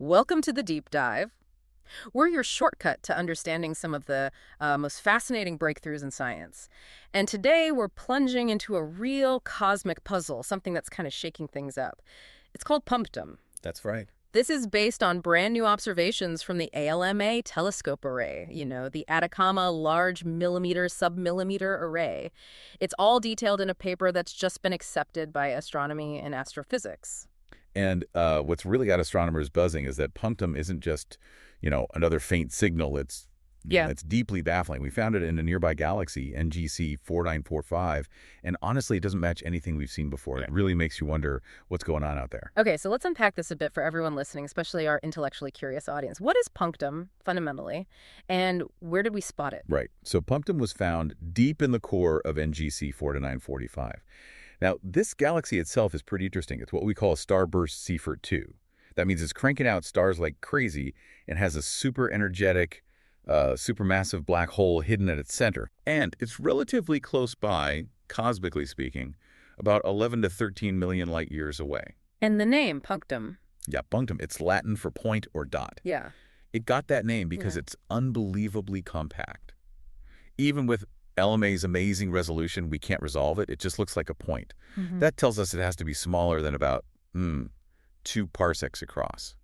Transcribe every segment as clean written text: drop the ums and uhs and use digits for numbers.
Welcome to the deep dive. We're your shortcut to understanding some of the most fascinating breakthroughs in science. And today we're plunging into a real cosmic puzzle, something that's kind of shaking things up. It's called Punctum. That's right. This is based on brand new observations from the ALMA telescope array, the Atacama Large Millimeter Submillimeter Array. It's all detailed in a paper that's just been accepted by astronomy and astrophysics. And what's really got astronomers buzzing is that punctum isn't just, another faint signal. It's deeply baffling. We found it in a nearby galaxy, NGC 4945, and honestly, it doesn't match anything we've seen before. It really makes you wonder what's going on out there. Okay, so let's unpack this a bit for everyone listening, especially our intellectually curious audience. What is punctum, fundamentally, and where did we spot it? Right. So punctum was found deep in the core of NGC 4945. Now, this galaxy itself is pretty interesting. It's what we call a starburst Seyfert 2. That means it's cranking out stars like crazy and has a super energetic, supermassive black hole hidden at its center. And it's relatively close by, cosmically speaking, about 11 to 13 million light years away. And the name, punctum. Yeah, punctum. It's Latin for point or dot. Yeah. It got that name because it's unbelievably compact. Even with ALMA's amazing resolution, we can't resolve it. It just looks like a point. That tells us it has to be smaller than about 2 parsecs across,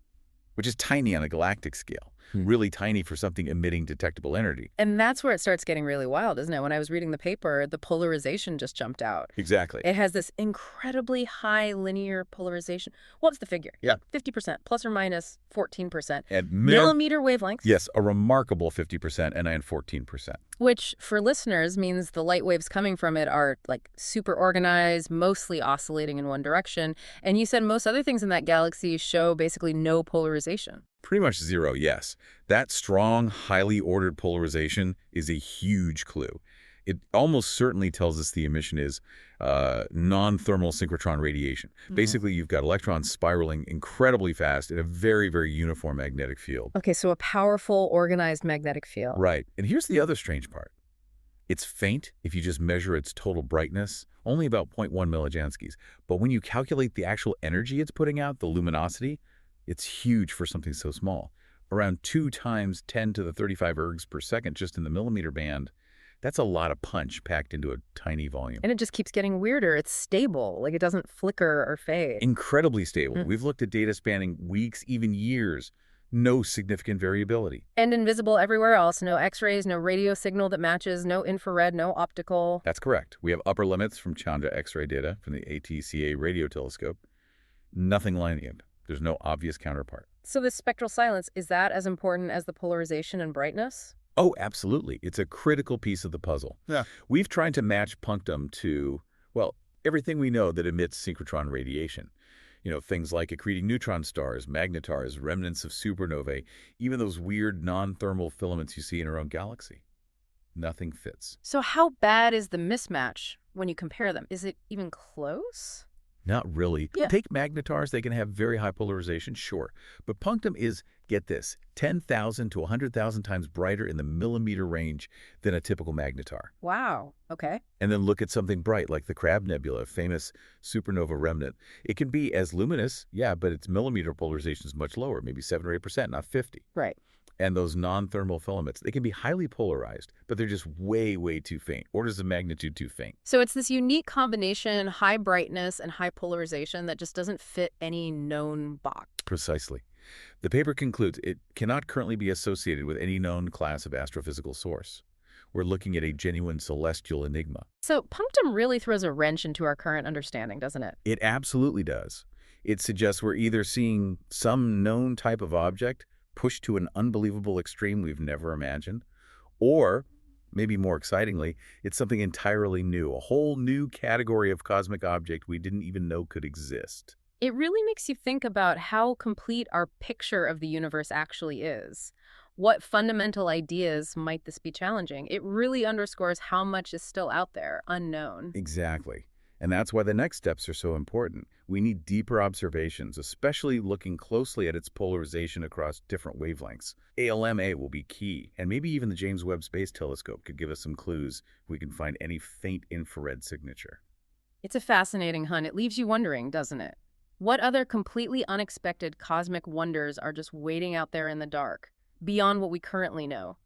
which is tiny on a galactic scale, really tiny for something emitting detectable energy. And that's where it starts getting really wild, isn't it? When I was reading the paper, the polarization just jumped out. Exactly. It has this incredibly high linear polarization. What's the figure? Yeah. 50%, plus or minus 14%. And Millimeter wavelengths. Yes, a remarkable 50% and 14%. Which, for listeners, means the light waves coming from it are, like, super organized, mostly oscillating in one direction. And you said most other things in that galaxy show basically no polarization. Pretty much zero, yes. That strong, highly ordered polarization is a huge clue. It almost certainly tells us the emission is non-thermal synchrotron radiation. Basically, you've got electrons spiraling incredibly fast in a very, very uniform magnetic field. Okay, so a powerful, organized magnetic field. Right. And here's the other strange part. It's faint if you just measure its total brightness, only about 0.1 millijanskys. But when you calculate the actual energy it's putting out, the luminosity, it's huge for something so small. Around 2 times 10 to the 35 ergs per second just in the millimeter band. That's a lot of punch packed into a tiny volume. And it just keeps getting weirder. It's stable. Like, it doesn't flicker or fade. Incredibly stable. We've looked at data spanning weeks, even years. No significant variability. And invisible everywhere else. No X-rays, no radio signal that matches, no infrared, no optical. That's correct. We have upper limits from Chandra X-ray data from the ATCA radio telescope. Nothing lining up. There's no obvious counterpart. So this spectral silence, is that as important as the polarization and brightness? Oh, absolutely. It's a critical piece of the puzzle. Yeah. We've tried to match punctum to, well, everything we know that emits synchrotron radiation. Things like accreting neutron stars, magnetars, remnants of supernovae, even those weird non-thermal filaments you see in our own galaxy. Nothing fits. So how bad is the mismatch when you compare them? Is it even close? Not really. Yeah. Take magnetars, they can have very high polarization, sure. But punctum is, get this, 10,000 to 100,000 times brighter in the millimeter range than a typical magnetar. Wow. Okay. And then look at something bright like the Crab Nebula, a famous supernova remnant. It can be as luminous, yeah, but its millimeter polarization is much lower, maybe 7 or 8%, not 50. Right. And those non-thermal filaments, they can be highly polarized, but they're just way, way too faint, orders of magnitude too faint. So it's this unique combination, high brightness and high polarization, that just doesn't fit any known box. Precisely. The paper concludes it cannot currently be associated with any known class of astrophysical source. We're looking at a genuine celestial enigma. So punctum really throws a wrench into our current understanding, doesn't it? It absolutely does. It suggests we're either seeing some known type of object pushed to an unbelievable extreme we've never imagined, or, maybe more excitingly, it's something entirely new, a whole new category of cosmic object we didn't even know could exist. It really makes you think about how complete our picture of the universe actually is. What fundamental ideas might this be challenging? It really underscores how much is still out there, unknown. Exactly. And that's why the next steps are so important. We need deeper observations, especially looking closely at its polarization across different wavelengths. ALMA will be key, and maybe even the James Webb Space Telescope could give us some clues if we can find any faint infrared signature. It's a fascinating hunt. It leaves you wondering, doesn't it? What other completely unexpected cosmic wonders are just waiting out there in the dark, beyond what we currently know?